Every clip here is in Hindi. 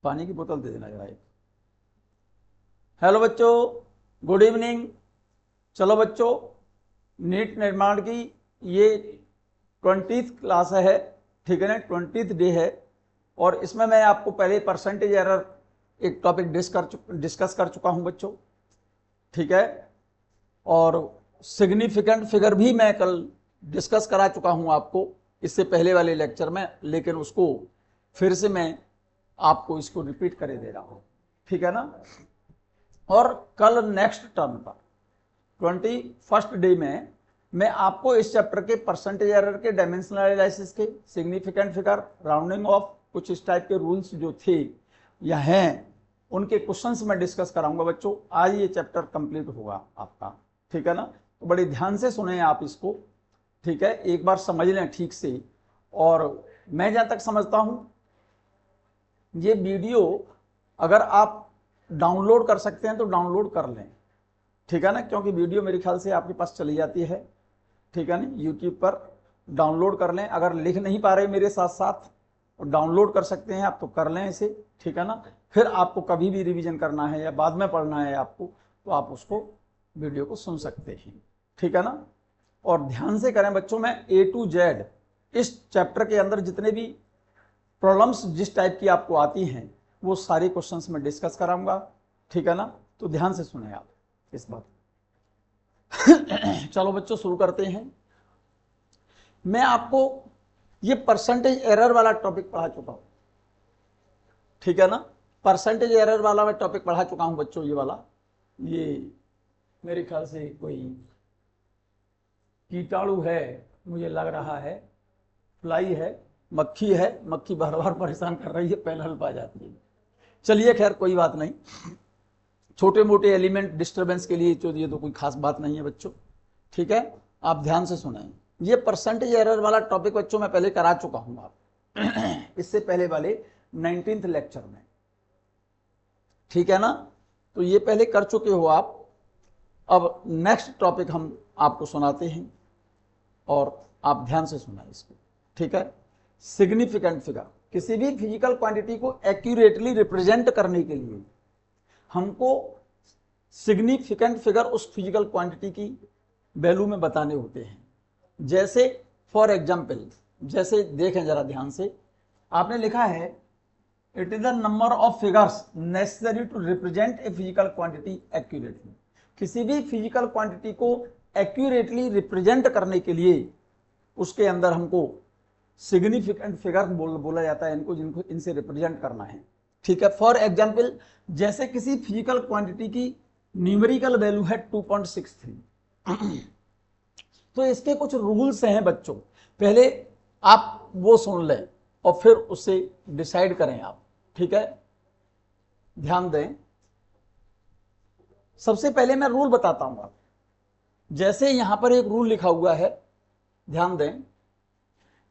पानी की बोतल दे देना जरा एक। हेलो बच्चों, गुड इवनिंग। चलो बच्चों, नीट निर्माण की ये 20th क्लास है, ठीक है ना, 20th डे है। और इसमें मैं आपको पहले परसेंटेज एरर एक टॉपिक डिस्कस कर चुका हूं बच्चों, ठीक है। और सिग्निफिकेंट फिगर भी मैं कल डिस्कस करा चुका हूं आपको इससे पहले वाले लेक्चर में, लेकिन उसको फिर से मैं आपको इसको रिपीट करे दे रहा हूं, ठीक है ना। और कल नेक्स्ट टर्म पर 21st डे में मैं आपको इस चैप्टर के परसेंटेज एरर के, डायमेंशनल एनालिसिस के, सिग्निफिकेंट फिगर, राउंडिंग ऑफ, कुछ इस टाइप के रूल्स जो थे या हैं उनके क्वेश्चंस मैं डिस्कस कराऊंगा बच्चों। आज ये चैप्टर कंप्लीट होगा आपका, ठीक है ना। तो बड़े ध्यान से सुने आप इसको, ठीक है, एक बार समझ लें ठीक से। और मैं जहां तक समझता हूं ये वीडियो अगर आप डाउनलोड कर सकते हैं तो डाउनलोड कर लें, ठीक है ना, क्योंकि वीडियो मेरे ख्याल से आपके पास चली जाती है, ठीक है ना, यूट्यूब पर डाउनलोड कर लें। अगर लिख नहीं पा रहे मेरे साथ साथ डाउनलोड कर सकते हैं आप तो कर लें इसे, ठीक है ना। फिर आपको कभी भी रिवीजन करना है या बाद में पढ़ना है आपको तो आप उसको वीडियो को सुन सकते हैं, ठीक है ना। और ध्यान से करें बच्चों, मैं A to Z इस चैप्टर के अंदर जितने भी प्रॉब्लम्स जिस टाइप की आपको आती हैं वो सारे क्वेश्चंस में डिस्कस कराऊंगा, ठीक है ना। तो ध्यान से सुने आप इस बात। चलो बच्चों शुरू करते हैं। मैं आपको ये परसेंटेज एरर वाला टॉपिक पढ़ा चुका हूं, ठीक है ना। परसेंटेज एरर वाला मैं टॉपिक पढ़ा चुका हूं बच्चों। ये वाला, ये मेरे ख्याल से कोई कीटाणु है मुझे लग रहा है, फ्लाई है, मक्खी है, मक्खी बार बार परेशान कर रही है, पैनल पा जाती है। चलिए खैर कोई बात नहीं, छोटे मोटे एलिमेंट डिस्टर्बेंस के लिए तो ये तो कोई खास बात नहीं है बच्चों, ठीक है। आप ध्यान से सुनें। ये परसेंटेज एरर वाला टॉपिक बच्चों मैं पहले करा चुका हूं आप इससे पहले वाले 19th लेक्चर में, ठीक है ना। तो ये पहले कर चुके हो आप। अब नेक्स्ट टॉपिक हम आपको सुनाते हैं और आप ध्यान से सुना इसको, ठीक है। सिग्निफिकेंट फिगर, किसी भी फिजिकल क्वांटिटी को एक्यूरेटली रिप्रेजेंट करने के लिए हमको सिग्निफिकेंट फिगर उस फिजिकल क्वांटिटी की वैल्यू में बताने होते हैं। जैसे फॉर एग्जाम्पल, जैसे देखें जरा ध्यान से, आपने लिखा है it is the number of figures necessary to represent a physical quantity accurately. किसी भी फिजिकल क्वांटिटी को एक्यूरेटली रिप्रेजेंट करने के लिए उसके अंदर हमको सिग्निफिकेंट फिगर बोला जाता है इनको, जिनको इनसे रिप्रेजेंट करना है, ठीक है। फॉर एग्जाम्पल, जैसे किसी फिजिकल क्वांटिटी की न्यूमेरिकल वैल्यू है 2.63 तो इसके कुछ रूल्स हैं बच्चों, पहले आप वो सुन लें और फिर उससे डिसाइड करें आप, ठीक है। ध्यान दें, सबसे पहले मैं रूल बताता हूं आप। जैसे यहां पर एक रूल लिखा हुआ है, ध्यान दें,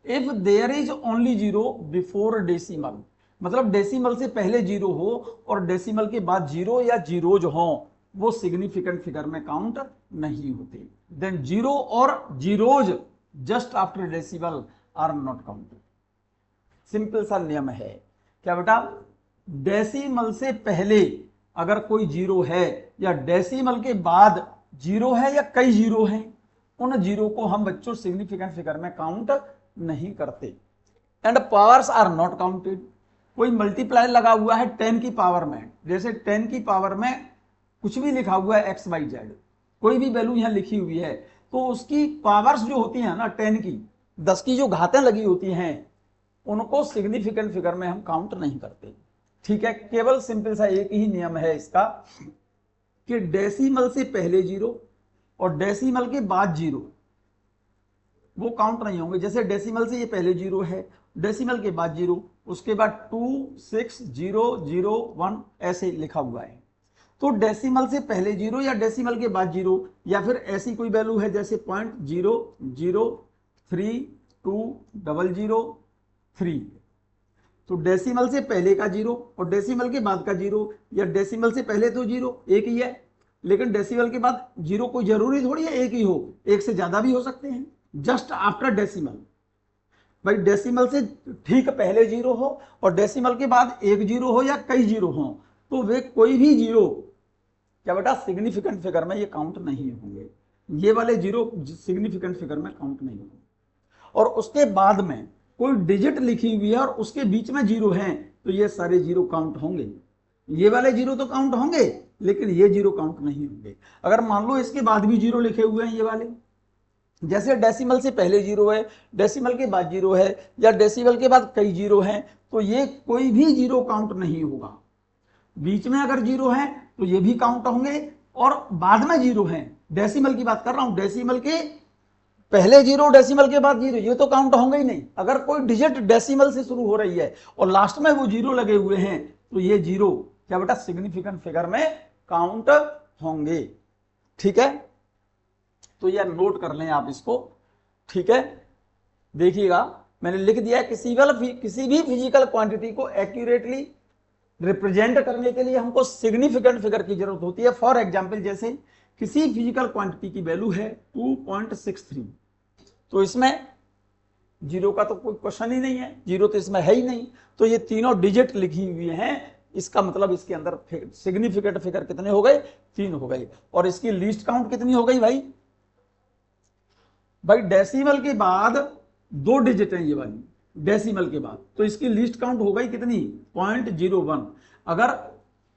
if there is only zero before decimal, मतलब डेसिमल से पहले जीरो हो और डेसिमल के बाद जीरो या जीरोज हो, वो सिग्निफिकेंट फिगर में काउंट नहीं होते। देन जीरो और zeros just after decimal are not counted. Simple सा नियम है। क्या बेटा, डेसिमल से पहले अगर कोई जीरो है या डेसिमल के बाद जीरो है या कई जीरो हैं, उन जीरो को हम बच्चों सिग्निफिकेंट फिगर में काउंट नहीं करते। And powers are not counted. कोई मल्टीप्लायर लगा हुआ है 10 की पावर में, जैसे 10 की पावर में कुछ भी लिखा हुआ है XYZ, कोई भी वैल्यू यहां लिखी हुई है, तो उसकी पावर्स जो होती हैं ना 10 की, 10 की जो घातें लगी होती हैं, उनको सिग्निफिकेंट फिगर में हम काउंट नहीं करते, ठीक है। केवल सिंपल सा एक ही नियम है इसका कि डेसिमल से पहले जीरो और डेसिमल के बाद जीरो वो काउंट नहीं होंगे। जैसे डेसिमल से ये पहले जीरो है, डेसिमल के बाद जीरो, उसके बाद 2 6 0 0 1 ऐसे लिखा हुआ है। तो डेसिमल से पहले जीरो या डेसिमल के बाद जीरो, या फिर ऐसी कोई वैल्यू है जैसे 0.0320003, तो डेसिमल से पहले का जीरो और डेसिमल के बाद का जीरो, या डेसिमल से पहले तो जीरो एक ही है, लेकिन डेसिमल के बाद जीरो कोई जरूरी थोड़ी है एक ही हो, एक से ज्यादा भी हो सकते हैं। जस्ट आफ्टर डेसिमल भाई डेसिमल से ठीक पहले जीरो हो और डेसिमल के बाद एक जीरो हो या कई जीरो हो, तो वे कोई भी जीरो क्या बेटा सिग्निफिकेंट फिगर में ये काउंट नहीं होंगे। ये वाले जीरो सिग्निफिकेंट फिगर में काउंट नहीं होंगे। और उसके बाद में कोई डिजिट लिखी हुई है और उसके बीच में जीरो हैं, तो ये सारे जीरो काउंट होंगे। ये वाले जीरो तो काउंट होंगे लेकिन ये जीरो काउंट नहीं होंगे। अगर मान लो इसके बाद भी जीरो लिखे हुए हैं ये वाले, जैसे डेसिमल से पहले जीरो है, डेसिमल के बाद जीरो है, या डेसिमल के बाद कई जीरो हैं, तो ये कोई भी जीरो काउंट नहीं होगा। बीच में अगर जीरो है तो ये भी काउंट होंगे और बाद में जीरो है, डेसिमल की बात कर रहा हूं, डेसिमल के पहले जीरो डेसिमल के बाद जीरो, ये तो काउंट होंगे ही नहीं। अगर कोई डिजिट डेसिमल से शुरू हो रही है और लास्ट में वो जीरो लगे हुए हैं, तो ये जीरो क्या बेटा सिग्निफिकेंट फिगर में काउंट होंगे। ठीक है, तो यार नोट कर लें आप इसको। ठीक है, देखिएगा मैंने लिख दिया किसी भी फिजिकल क्वांटिटी को एक्यूरेटली रिप्रेजेंट करने के लिए हमको सिग्निफिकेंट फिगर की जरूरत होती है। फॉर एग्जांपल जैसे किसी फिजिकल क्वांटिटी की वैल्यू है 2.63, तो इसमें जीरो का तो कोई क्वेश्चन ही नहीं है, जीरो तो इसमें है ही नहीं, तो ये तीनों डिजिट लिखी हुई हैं, इसका मतलब इसके अंदर सिग्निफिकेंट फिगर कितने हो गए, 3 हो गए। और इसकी लीस्ट काउंट कितनी हो गई भाई, डेसिमल के बाद 2 डिजिट है ये वाली, डेसिमल के बाद, तो इसकी लीस्ट काउंट हो गई कितनी 0.01। अगर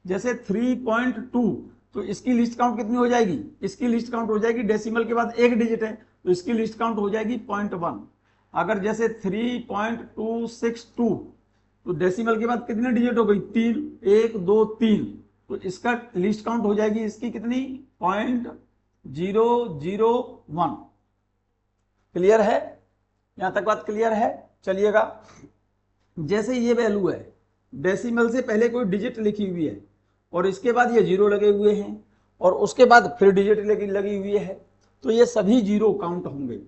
जैसे 3.2, तो इसकी लिस्ट काउंट कितनी हो जाएगी, इसकी लिस्ट काउंट हो जाएगी, डेसिमल के बाद एक डिजिट है तो इसकी लिस्ट काउंट हो जाएगी 0.1। अगर जैसे 3.262, तो डेसिमल के बाद कितने डिजिट हो गई, 3, 1 2 3, तो इसका लिस्ट काउंट हो जाएगी इसकी कितनी 0.001। क्लियर है, यहां तक बात क्लियर है। चलिएगा, जैसे ये वैल्यू है, डेसिमल से पहले कोई डिजिट लिखी हुई है और इसके बाद ये जीरो लगे हुए हैं और उसके बाद फिर डिजिट लगी हुई है, तो ये सभी जीरो काउंट होंगे।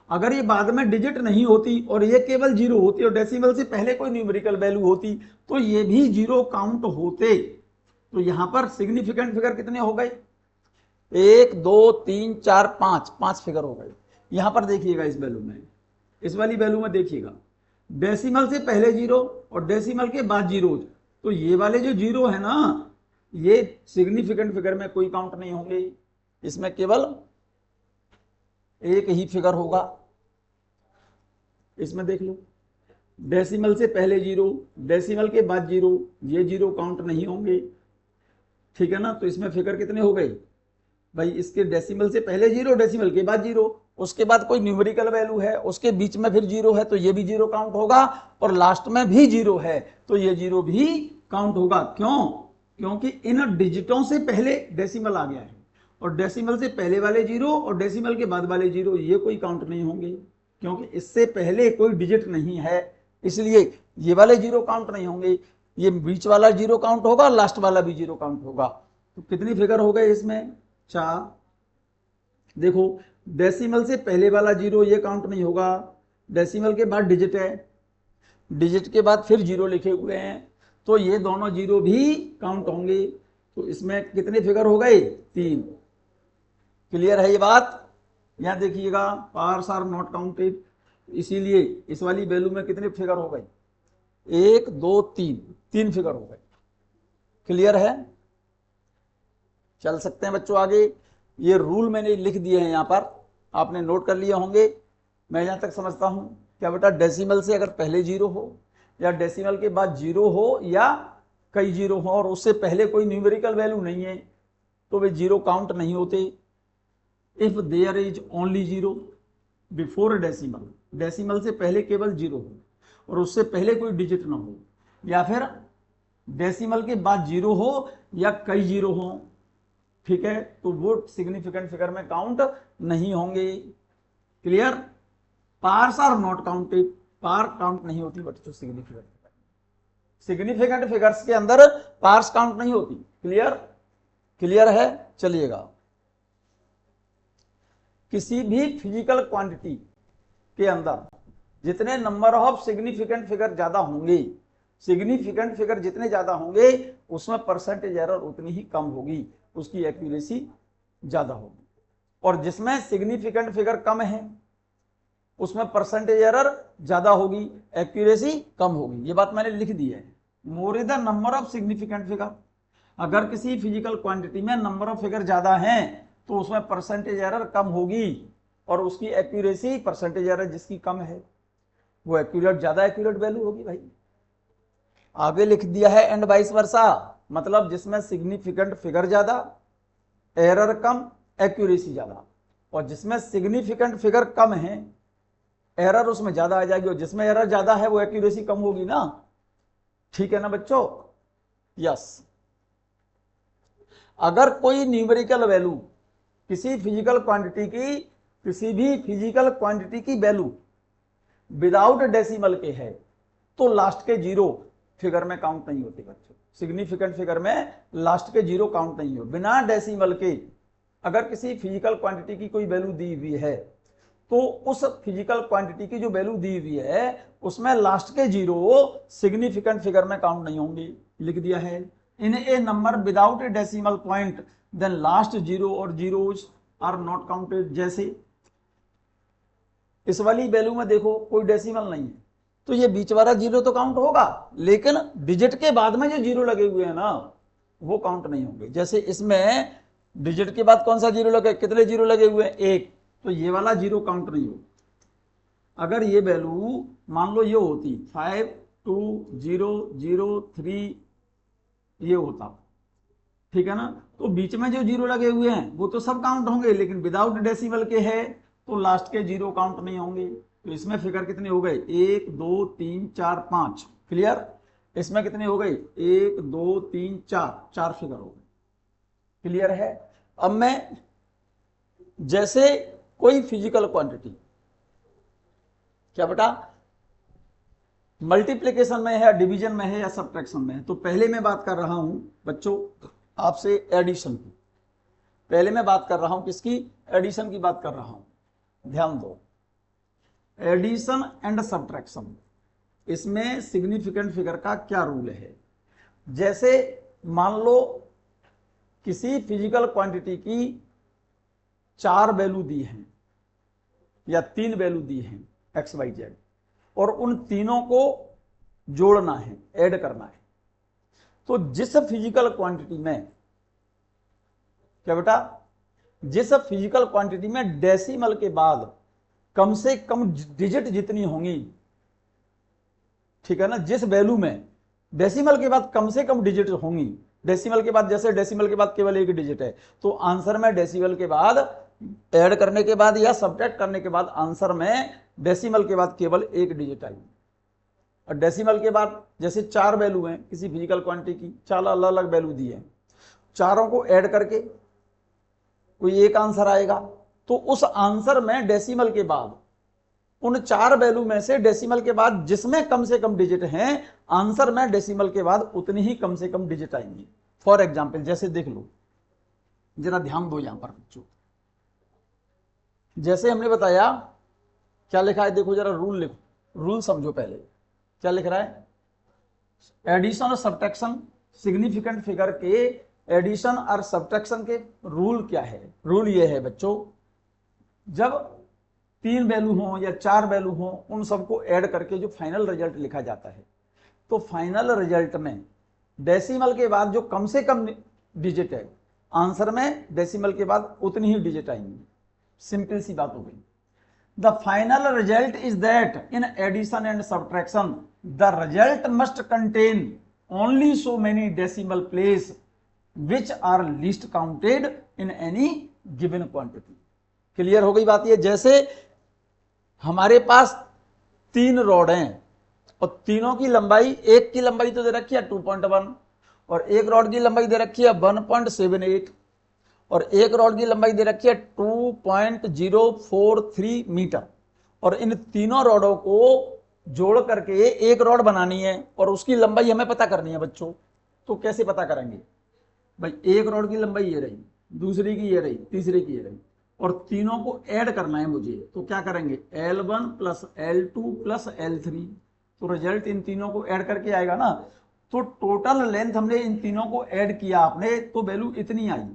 अगर ये बाद में डिजिट नहीं होती और ये केवल जीरो होती और डेसिमल से पहले कोई न्यूमेरिकल वैल्यू होती, तो ये भी जीरो काउंट होते। तो यहां पर सिग्निफिकेंट फिगर कितने हो गए, 1 2 3 4 5 फिगर हो गए। यहां पर देखिएगा इस वैल्यू में, इस वाली वैल्यू में देखिएगा, डेसिमल से पहले जीरो और डेसिमल के बाद जीरो, तो ये वाले जो जीरो है ना, ये सिग्निफिकेंट फिगर में कोई काउंट नहीं होंगे, इसमें केवल एक ही फिगर होगा। इसमें देख लो, डेसिमल से पहले जीरो, डेसिमल के बाद जीरो, ये जीरो काउंट नहीं होंगे। ठीक है ना, तो इसमें फिगर कितने हो गए भाई, इसके डेसिमल से पहले जीरो, डेसिमल के बाद जीरो, उसके बाद कोई न्यूमेरिकल वैल्यू है, उसके बीच में फिर जीरो है, तो ये भी जीरो काउंट होगा, और लास्ट में भी जीरो है तो ये जीरो भी काउंट होगा। क्यों, क्योंकि इन डिजिटों से पहले डेसिमल आ गया है और डेसिमल से पहले वाले जीरो और डेसिमल के बाद वाले जीरो ये कोई काउंट नहीं होंगे, क्योंकि इससे पहले कोई डिजिट नहीं है, इसलिए ये वाले जीरो काउंट नहीं होंगे। ये बीच वाला जीरो काउंट होगा, लास्ट वाला भी जीरो काउंट होगा। तो कितनी फिगर हो गए इसमें, 4। देखो, डेसिमल से पहले वाला जीरो ये काउंट नहीं होगा, डेसिमल के बाद डिजिट है, डिजिट के बाद फिर जीरो लिखे हुए हैं, तो ये दोनों जीरो भी काउंट होंगे। तो इसमें कितने फिगर हो गए, 3। क्लियर है ये बात, यहां देखिएगा, पार्ट्स आर नॉट काउंटेड, इसीलिए इस वाली वैल्यू में कितने फिगर हो गए, 1 2 3 फिगर हो गए। क्लियर है, चल सकते हैं बच्चों आगे। ये रूल मैंने लिख दिए हैं यहां पर, आपने नोट कर लिए होंगे। मैं जहां तक समझता हूं, क्या बेटा, डेसिमल से अगर पहले जीरो हो या डेसिमल के बाद जीरो हो या कई जीरो हो और उससे पहले कोई न्यूमेरिकल वैल्यू नहीं है, तो वे जीरो काउंट नहीं होते। If there is only zero before decimal, decimal से पहले केवल जीरो हो और उससे पहले कोई डिजिट ना हो, या फिर डेसिमल के बाद जीरो हो या कई जीरो हो, ठीक है, तो वो सिग्निफिकेंट फिगर में काउंट नहीं होंगे। Clear, powers are not counted, power count नहीं होती बच्चों सिग्निफिकेंट फिगर, सिग्निफिकेंट फिगर्स के अंदर पार्स काउंट नहीं होती। क्लियर, क्लियर है। चलिएगा, किसी भी फिजिकल क्वांटिटी के अंदर जितने नंबर ऑफ सिग्निफिकेंट फिगर ज्यादा होंगे, सिग्निफिकेंट फिगर जितने ज्यादा होंगे उसमें परसेंटेज एरर उतनी ही कम होगी, उसकी एक्यूरेसी ज्यादा होगी। और जिसमें सिग्निफिकेंट फिगर कम है उसमें परसेंटेज एरर ज्यादा होगी, एक्यूरेसी कम होगी। ये बात मैंने लिख दी है। More is the number of significant figure, अगर किसी फिजिकल क्वांटिटी में नंबर ऑफ फिगर ज्यादा हैं तो उसमें परसेंटेज एरर कम होगी और उसकी एक्यूरेसी, परसेंटेज एरर जिसकी कम है वो एक्यूरेट, ज्यादा एक्यूरेट वैल्यू होगी भाई। आगे लिख दिया है एंड वाइस वर्सा, मतलब जिसमें सिग्निफिकेंट फिगर ज्यादा, एरर कम, एक्यूरेसी ज्यादा, और जिसमें सिग्निफिकेंट फिगर कम है एरर उसमें ज्यादा आ जाएगी, और जिसमें एरर ज्यादा है वो एक्यूरेसी कम होगी ना। ठीक है ना बच्चों? यस। अगर कोई न्यूमेरिकल वैल्यू किसी फिजिकल क्वांटिटी की वैल्यू विदाउट डेसिमल के है तो लास्ट के जीरो फिगर में काउंट नहीं होती बच्चों। सिग्निफिकेंट फिगर में लास्ट के जीरो काउंट नहीं हो। बिना डेसिमल के अगर किसी फिजिकल क्वांटिटी की कोई वैल्यू दी हुई है तो उस फिजिकल क्वांटिटी की जो वैल्यू दी हुई है उसमें लास्ट के जीरो सिग्निफिकेंट फिगर में काउंट नहीं होंगे। लिख दिया है in a number without a decimal point then last zero और जीरोज आर नॉट काउंटेड। जैसे इस वाली वैल्यू में देखो कोई डेसिमल नहीं है तो ये बीच वाला जीरो तो काउंट होगा, लेकिन डिजिट के बाद में जो जीरो लगे हुए हैं ना वो काउंट नहीं होंगे। जैसे इसमें डिजिट के बाद कौन सा जीरो लगे, कितने जीरो लगे हुए हैं, एक, तो ये वाला जीरो काउंट नहीं होगा। अगर ये वैल्यू मान लो ये होती 520003 ये होता, ठीक है ना, तो बीच में जो जीरो लगे हुए हैं वो तो सब काउंट होंगे, लेकिन विदाउट डेसिमल के है तो लास्ट के जीरो काउंट नहीं होंगे। तो इसमें फिगर कितने हो गए, 1 2 3 4 5, क्लियर। इसमें कितने हो गए, 1 2 3 4, 4 फिगर हो गए, क्लियर है। अब मैं जैसे कोई फिजिकल क्वांटिटी, क्या बेटा, मल्टीप्लिकेशन में है या डिवीजन में है या सब्ट्रैक्शन में है, तो पहले मैं बात कर रहा हूं बच्चों आपसे एडिशन की। पहले मैं बात कर रहा हूं किसकी, एडिशन की बात कर रहा हूं। ध्यान दो, एडिशन एंड सब्ट्रैक्शन, इसमें सिग्निफिकेंट फिगर का क्या रूल है। जैसे मान लो किसी फिजिकल क्वांटिटी की 4 वैल्यू दी हैं या 3 वैल्यू दी हैं एक्स वाई जेड, और उन तीनों को जोड़ना है, ऐड करना है। तो जिस फिजिकल क्वांटिटी में, क्या बेटा, जिस फिजिकल क्वांटिटी में डेसिमल के बाद कम से कम डिजिट जितनी होंगी, ठीक है ना, जिस वैल्यू में डेसिमल के बाद कम से कम डिजिट होंगी, डेसिमल के बाद, जैसे डेसिमल के बाद केवल एक डिजिट है तो आंसर में डेसिमल के बाद ऐड करने के बाद या सब्ट्रैक्ट करने के बाद आंसर में डेसिमल के बाद केवल एक डिजिट आएगी। और डेसिमल के बाद जैसे 4 वैल्यू हैं किसी फिजिकल क्वांटिटी की, 4 अलग अलग वैल्यू दी है, चारों को ऐड करके कोई एक आंसर आएगा, तो उस आंसर में डेसिमल के बाद उन 4 वैल्यू में से डेसिमल के बाद जिसमें कम से कम डिजिट हैं आंसर में डेसिमल के बाद उतनी ही कम से कम डिजिट आएंगी। फॉर एग्जाम्पल जैसे देख लो, जरा ध्यान दो यहां पर बच्चों, जैसे हमने बताया, क्या लिखा है देखो जरा, रूल लिखो, रूल समझो पहले। क्या लिख रहा है, एडिशन और सब्ट्रैक्शन, सिग्निफिकेंट फिगर के एडिशन और सब्ट्रैक्शन के रूल क्या है। रूल ये है बच्चों, जब 3 वैल्यू हो या 4 वैल्यू हो उन सबको ऐड करके जो फाइनल रिजल्ट लिखा जाता है, तो फाइनल रिजल्ट में डेसिमल के बाद जो कम से कम डिजिट है आंसर में डेसिमल के बाद उतनी ही डिजिट आएंगी। सिंपल सी बात हो गई। The final result is that in addition and subtraction the result must contain only so many decimal place which are least counted in any given quantity. Clear हो गई बात। ये जैसे हमारे पास 3 रॉड हैं और तीनों की लंबाई, एक की लंबाई तो दे रखी है 2.1 और एक रॉड की लंबाई दे रखी है 1.78 और एक रॉड की लंबाई दे रखी है 2.043 मीटर, और इन तीनों रॉडों को जोड़ करके एक रॉड बनानी है और उसकी लंबाई हमें पता करनी है बच्चों। तो कैसे पता करेंगे भाई, एक रॉड की लंबाई ये रही, दूसरी की ये रही, तीसरी की ये रही, और तीनों को ऐड करना है मुझे। तो क्या करेंगे, L1 plus L2 plus L3, तो रिजल्ट इन तीनों को ऐड करके आएगा ना। तो टोटल लेंथ हमने इन तीनों को ऐड किया आपने, तो वैल्यू इतनी आई।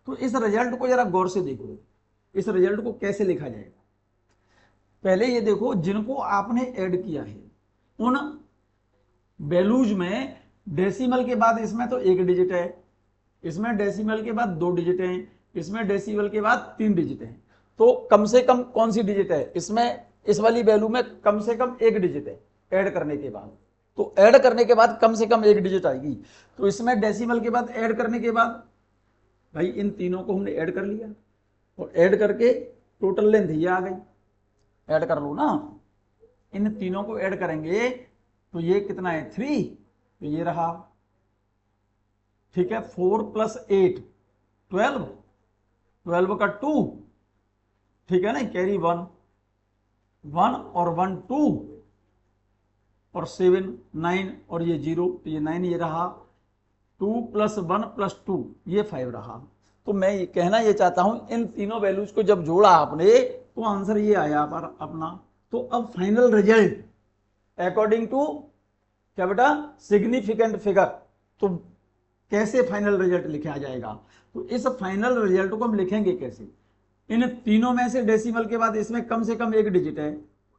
तो इस रिजल्ट को जरा गौर से देखो, इस रिजल्ट को कैसे लिखा जाएगा। पहले ये देखो जिनको आपने ऐड किया है उन वैल्यूज में डेसिमल के बाद इसमें तो 1 डिजिट है, इसमें डेसिमल के बाद 2 डिजिट हैं, इसमें डेसिमल के बाद 3 डिजिट हैं। तो कम से कम कौन सी डिजिट है इसमें, इस वाली वैल्यू में कम से कम 1 डिजिट है ऐड करने के बाद। तो ऐड करने के बाद कम से कम 1 डिजिट आएगी। तो इसमें डेसिमल के बाद ऐड करने के बाद भाई इन तीनों को हमने ऐड कर लिया और ऐड करके टोटल लेंथ ये आ गई। ऐड कर लो ना, इन तीनों को ऐड करेंगे तो ये कितना है 3, तो ये रहा, ठीक है। 4 + 8 12, 12 का 2, ठीक है ना, कैरी 1 1 और 1 2 और 7 9 और ये 0, तो ये 9 ये रहा, 2 + 1 + 2 ये 5 रहा। तो मैं ये कहना ये चाहता हूं इन तीनों वैल्यूज को जब जोड़ा आपने तो आंसर ये आया अपना। तो अब फाइनल रिजल्ट अकॉर्डिंग टू क्या बेटा, सिग्निफिकेंट फिगर। तो कैसे फाइनल रिजल्ट लिखा जाएगा, तो इस फाइनल रिजल्ट को हम लिखेंगे कैसे, इन तीनों में से डेसिमल के बाद इसमें कम से कम 1 डिजिट है,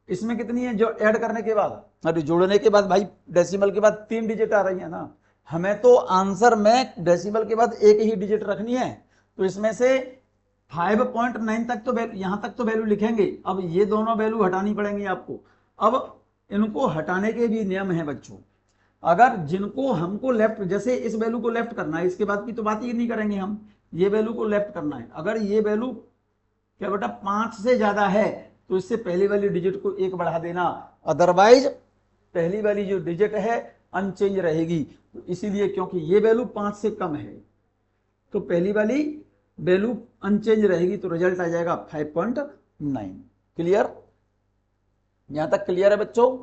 इसमें कितनी है जो ऐड करने के बाद, अरे जोड़ने के बाद भाई डेसिमल के बाद 3 डिजिट आ रही है ना, हमें तो आंसर में डेसिमल के बाद 1 ही डिजिट रखनी है। तो इसमें से 5.9 तक तो यहां तक तो वैल्यू लिखेंगे। अब ये दोनों वैल्यू हटानी पड़ेंगी आपको। अब इनको हटाने के भी नियम है बच्चों। अगर जिनको हमको लेफ्ट, जैसे इस वैल्यू को लेफ्ट करना है, इसके बाद की तो बात ही नहीं करेंगे हम, ये वैल्यू को लेफ्ट करना है। अगर ये वैल्यू क्या बेटा 5 से ज्यादा है तो इससे पहली वाली डिजिट को 1 बढ़ा देना, अदरवाइज पहली वाली जो डिजिट है अनचेंज रहेगी। तो इसीलिए क्योंकि ये वैल्यू 5 से कम है तो पहली वाली वैल्यू अनचेंज रहेगी, तो रिजल्ट आ जाएगा 5.9। क्लियर, यहां तक क्लियर है बच्चों,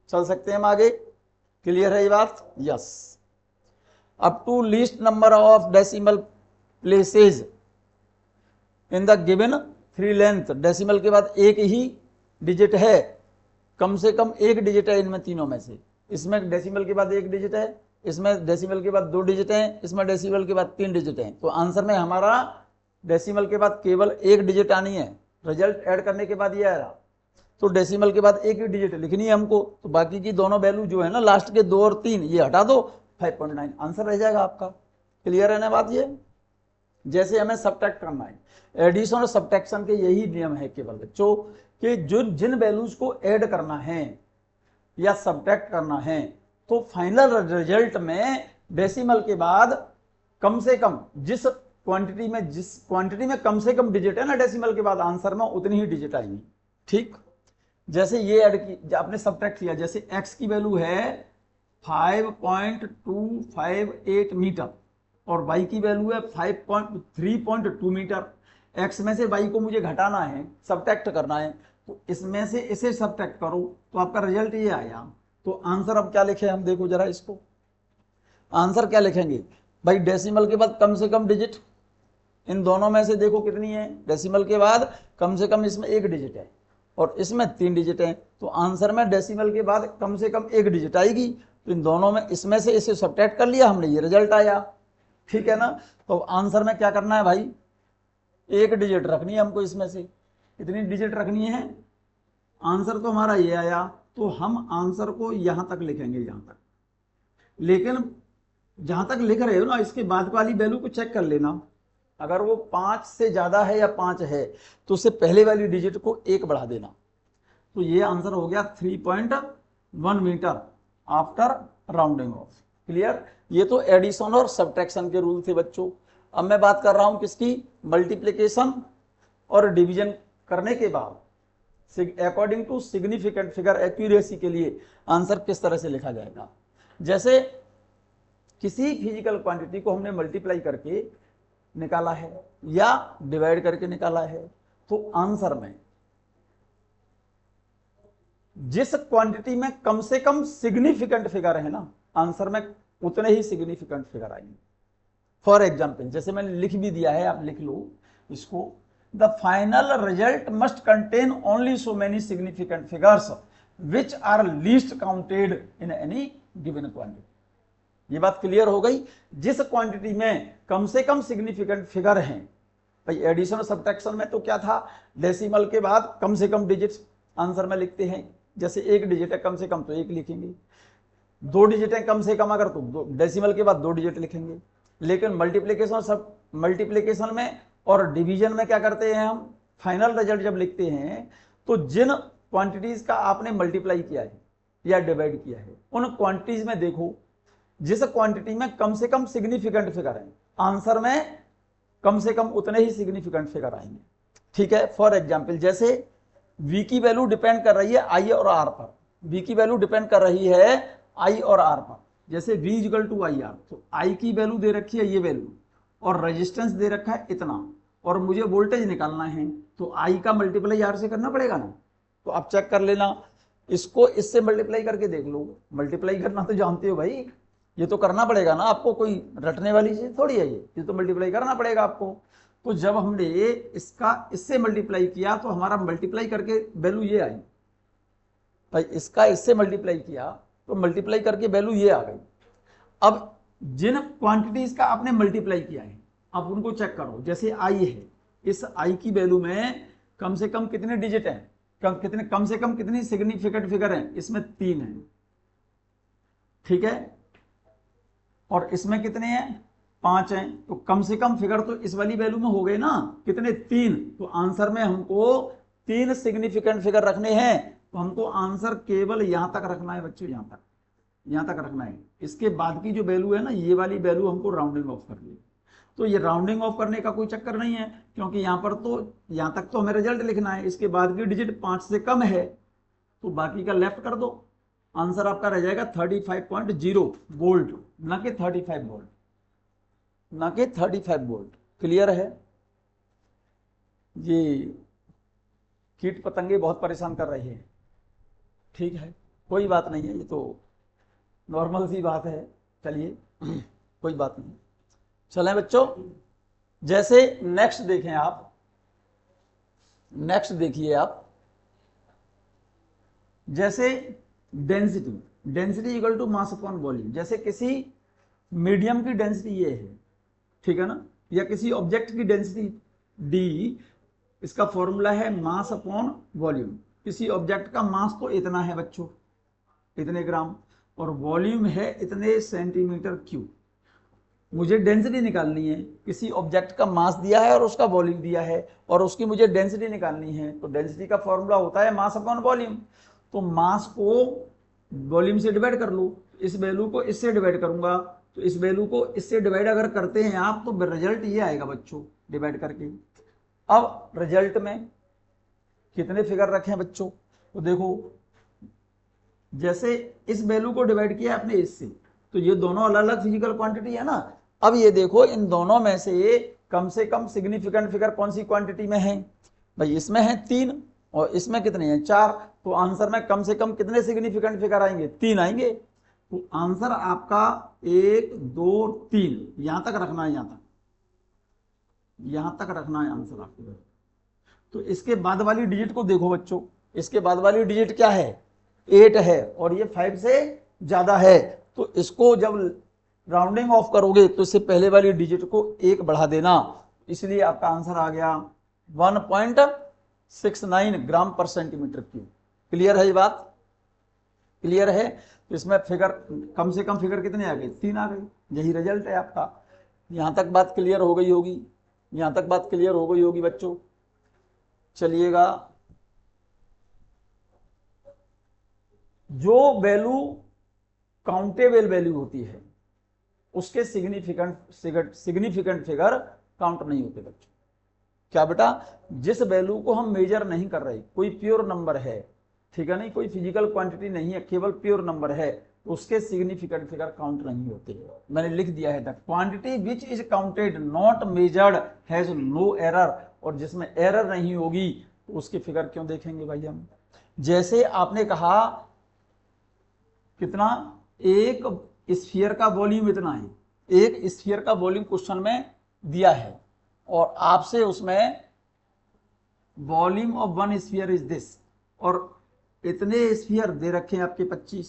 चल सकते हैं हम आगे। क्लियर है ये बात, yes. Up to least number of decimal places in the given 3 length, decimal के बाद 1 ही डिजिट है, कम से कम 1 डिजिट है इनमें तीनों में से। इसमें डेसिमल के बाद 1 डिजिट है, इसमें डेसिमल के बाद 2 डिजिट हैं, इसमें डेसिमल के बाद 3 डिजिट हैं। तो आंसर में हमारा डेसिमल के बाद केवल 1 डिजिट आनी है, रिजल्ट ऐड करने के बाद ये आ रहा। तो डेसिमल के बाद 1 ही डिजिट लिखनी है हमको, तो बाकी की दोनों वैल्यू जो है ना लास्ट के 2 और 3 ये हटा दो, 5.9 आंसर रह जाएगा आपका। क्लियर है ना बात ये। जैसे हमें सब्ट्रैक्ट करना है, एडिशन और सब्ट्रैक्शन के यही नियम है केवल बच्चों कि जो जिन वैल्यूज को ऐड करना है या सब्ट्रैक्ट करना है तो फाइनल रिजल्ट में डेसिमल के बाद कम से कम जिस क्वांटिटी में कम से कम डिजिट है ना डेसिमल के बाद आंसर में उतनी ही डिजिट आएंगी। ठीक, जैसे ये ऐड की आपने सब्ट्रैक्ट किया, जैसे x की वैल्यू है 5.258 मीटर और y की वैल्यू है 3.2 मीटर। x में से y को मुझे घटाना है, सब्ट्रैक्ट करना है, तो इसमें से इसे सब्ट्रैक्ट करो तो आपका रिजल्ट ये आया। तो आंसर अब क्या लिखे हम देखो जरा इसको, आंसर क्या लिखेंगे भाई, डेसिमल के बाद कम से कम डिजिट इन दोनों में से देखो कितनी है, डेसिमल के बाद कम से कम इसमें 1 डिजिट है और इसमें 3 डिजिट है। तो आंसर में डेसिमल के बाद कम से कम 1 डिजिट आएगी, तो इन दोनों में इसमें से इसे सब्ट्रैक्ट कर लिया हमने, ये रिजल्ट आया। ठीक है ना। तो आंसर में क्या करना है भाई, 1 डिजिट रखनी है हमको, इसमें से कितनी डिजिट रखनी है, आंसर तो हमारा ये आया। तो हम आंसर को यहां तक लिखेंगे, यहां तक, लेकिन जहां तक लिख रहे हो ना इसके बाद वाली वैल्यू को चेक कर लेना, अगर वो 5 से ज्यादा है या 5 है तो उससे पहले वाली डिजिट को 1 बढ़ा देना। तो ये आंसर हो गया 3.1 metre after rounding off. Clear, ये तो एडिशन और सब्ट्रैक्शन के रूल थे बच्चों। अब मैं बात कर रहा हूं किसकी, मल्टीप्लिकेशन और डिवीजन करने के बाद according to significant figure accuracy के लिए आंसर किस तरह से लिखा जाएगा। जैसे किसी फिजिकल क्वांटिटी को हमने मल्टीप्लाई करके निकाला है या डिवाइड करके निकाला है, तो आंसर में जिस क्वांटिटी में कम से कम सिग्निफिकेंट फिगर है ना, आंसर में उतने ही सिग्निफिकेंट फिगर आएंगे। फॉर एग्जाम्पल जैसे मैंने लिख भी दिया है, आप लिख लो इसको, the final result must contain only so many significant figures which are least counted in any given quantity. ये बात क्लियर हो गई। जिस क्वांटिटी में कम से कम सिग्निफिकेंट फिगर हैं भाई एडिशन और सब्ट्रैक्शन में तो क्या था, डेसिमल के बाद कम से कम डिजिट आंसर में लिखते हैं। जैसे एक डिजिट है कम से कम तो एक लिखेंगे, 2 डिजिट है कम से कम अगर तो डेसिमल के बाद 2 डिजिट लिखेंगे। लेकिन मल्टीप्लिकेशन सब मल्टीप्लिकेशन में और डिवीजन में क्या करते हैं हम, फाइनल रिजल्ट जब लिखते हैं तो जिन क्वांटिटीज का आपने मल्टीप्लाई किया है या डिवाइड किया है उन क्वांटिटीज में देखो जिस क्वांटिटी में कम से कम सिग्निफिकेंट फिगर है, आंसर में कम से कम उतने ही सिग्निफिकेंट फिगर आएंगे। ठीक है, फॉर एग्जाम्पल जैसे v की वैल्यू डिपेंड कर रही है i और r पर, v की वैल्यू डिपेंड कर रही है i और r पर। जैसे v equal to I R, तो i की वैल्यू दे रखी है ये वैल्यू और रेजिस्टेंस दे रखा है इतना, और मुझे वोल्टेज निकालना है तो i का मल्टीप्लाई r से करना पड़ेगा ना। तो आप चेक कर लेना, इसको इससे मल्टीप्लाई करके देख लो, मल्टीप्लाई करना तो जानते हो भाई, ये तो करना पड़ेगा ना आपको, कोई रटने वाली चीज थोड़ी है ये तो मल्टीप्लाई करना पड़ेगा आपको। तो जब हमने इसका इससे मल्टीप्लाई किया तो हमारा मल्टीप्लाई करके वैल्यू ये आई भाई, इसका इससे मल्टीप्लाई किया तो मल्टीप्लाई करके वैल्यू ये आ गई। अब जिन क्वांटिटीज का आपने मल्टीप्लाई किया है अब उनको चेक करो। जैसे आई है, इस आई की वैल्यू में कम से कम कितने डिजिट हैं, कम से कम कितनी सिग्निफिकेंट फिगर हैं, इसमें 3 है। ठीक है, और इसमें कितने हैं, 5 हैं। तो कम से कम फिगर तो इस वाली वैल्यू में हो गए ना, कितने, 3। तो आंसर में हमको 3 सिग्निफिकेंट फिगर रखने हैं, तो हमको आंसर केवल यहां तक रखना है बच्चों, यहां तक रखना है। इसके बाद की जो वैल्यू है ना, ये वाली वैल्यू हमको राउंडिंग ऑफ करनी है। तो ये राउंडिंग ऑफ करने का कोई चक्कर नहीं है, क्योंकि यहां पर तो यहां तक तो हमें रिजल्ट लिखना है, इसके बाद की डिजिट 5 से कम है तो बाकी का लेफ्ट कर दो, आंसर आपका रह जाएगा 35.0 वोल्ट, ना कि 35 वोल्ट, ना कि 35 वोल्ट। क्लियर है? ये कीट पतंगे बहुत परेशान कर रही है। ठीक है, कोई बात नहीं है, ये तो नॉर्मल सी बात है, चलिए कोई बात नहीं। चलें बच्चों, जैसे नेक्स्ट देखें आप, नेक्स्ट देखिए आप, जैसे density equal to mass upon volume. जैसे किसी मीडियम की डेंसिटी ये है, ठीक है ना, या किसी ऑब्जेक्ट की डेंसिटी डी, इसका फॉर्मूला है मास अपॉन वॉल्यूम। किसी ऑब्जेक्ट का मास तो इतना है बच्चों, इतने ग्राम, और वॉल्यूम है इतने सेंटीमीटर क्यूब। मुझे डेंसिटी निकालनी है, किसी ऑब्जेक्ट का मास दिया है और उसका वॉल्यूम दिया है और उसकी मुझे डेंसिटी निकालनी है। तो डेंसिटी का फॉर्मूला होता है मास अपॉन वॉल्यूम। तो मास को वॉल्यूम से डिवाइड कर लो, इस वैल्यू को इससे डिवाइड करूंगा, तो इस वैल्यू को इससे डिवाइड अगर करते हैं आप तो रिजल्ट ये आएगा बच्चों, डिवाइड करके। अब रिजल्ट में कितने फिगर रखे हैं बच्चों, तो देखो जैसे इस वैल्यू को डिवाइड किया आपने इससे, तो ये दोनों अलग अलग फिजिकल क्वांटिटी है ना। अब ये देखो इन दोनों में से कम सिग्निफिकेंट फिगर कौन सी क्वांटिटी में है भाई, इसमें है 3 और इसमें कितने हैं 4। तो आंसर में कम से कम कितने सिग्निफिकेंट फिगर आएंगे, 3 आएंगे। तो आंसर आपका 1 2 3 यहां तक रखना है, यहां तक रखना है आंसर आपको। तो इसके बाद वाली डिजिट को देखो बच्चों, इसके बाद वाली डिजिट क्या है, 8 है और ये 5 से ज्यादा है। तो इसको जब राउंडिंग ऑफ करोगे तो इससे पहले वाली डिजिट को 1 बढ़ा देना, इसलिए आपका आंसर आ गया 1.69 ग्राम पर सेंटीमीटर क्यूब। क्लियर है ये बात, क्लियर है? तो इसमें फिगर कम से कम फिगर कितने आ गए, 3 आ गए, यही रिजल्ट है आपका। यहां तक बात क्लियर हो गई होगी, यहां तक बात क्लियर हो गई होगी बच्चों। चलिएगा, जो वैल्यू काउंटेबल वैल्यू होती है उसके सिग्निफिकेंट फिगर काउंट नहीं होते बच्चों। क्या बेटा, जिस वैल्यू को हम मेजर नहीं कर रहे, कोई प्योर नंबर है, ठीक है, नहीं कोई फिजिकल क्वांटिटी नहीं है, केवल प्योर नंबर है, उसके सिग्निफिकेंट फिगर काउंट नहीं होते। मैंने लिख दिया है, the quantity which is counted not measured has no error. और जिसमें एरर नहीं होगी तो उसके फिगर क्यों देखेंगे भाई हम। जैसे आपने कहा कितना, एक स्फीयर का वॉल्यूम इतना है, एक स्फीयर का वॉल्यूम क्वेश्चन में दिया है और आपसे उसमें volume of 1 sphere is this, और इतने स्फीयर दे रखे हैं आपके 25।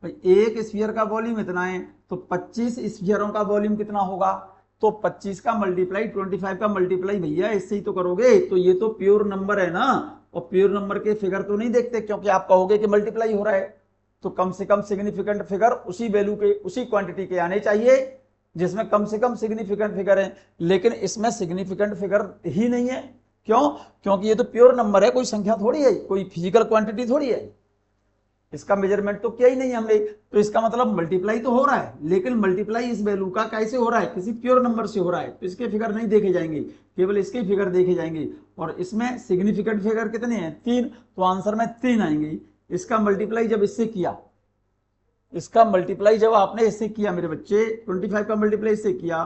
भाई एक स्फीयर का वॉल्यूम इतना है तो 25 स्फीयरों का वॉल्यूम कितना होगा, तो 25 का मल्टीप्लाई 25 का मल्टीप्लाई भैया इससे ही तो करोगे, तो ये तो प्योर नंबर है ना, और प्योर नंबर के फिगर तो नहीं देखते क्योंकि आप कहोगे कि मल्टीप्लाई हो रहा है, तो कम से कम सिग्निफिकेंट फिगर उसी वैल्यू के, उसी क्वांटिटी के आने चाहिए जिसमें कम से कम सिग्निफिकेंट फिगर है, लेकिन इसमें सिग्निफिकेंट फिगर ही नहीं है। क्यों? क्योंकि ये तो प्योर नंबर है, कोई संख्या थोड़ी है, कोई फिजिकल क्वांटिटी थोड़ी है, इसका मेजरमेंट तो किया ही नहीं हमने, तो इसका मतलब मल्टीप्लाई तो हो रहा है, लेकिन मल्टीप्लाई इस वैल्यू का कैसे हो रहा है, किसी प्योर नंबर से हो रहा है, तो इसके फिगर नहीं देखे जाएंगे, केवल इसके फिगर देखे जाएंगे। और इसमें सिग्निफिकेंट फिगर कितने हैं? 3, तो आंसर में 3 आएंगे। इसका मल्टीप्लाई जब इससे किया, इसका मल्टीप्लाई जब आपने इससे किया मेरे बच्चे, 25 का मल्टीप्लाई इससे किया,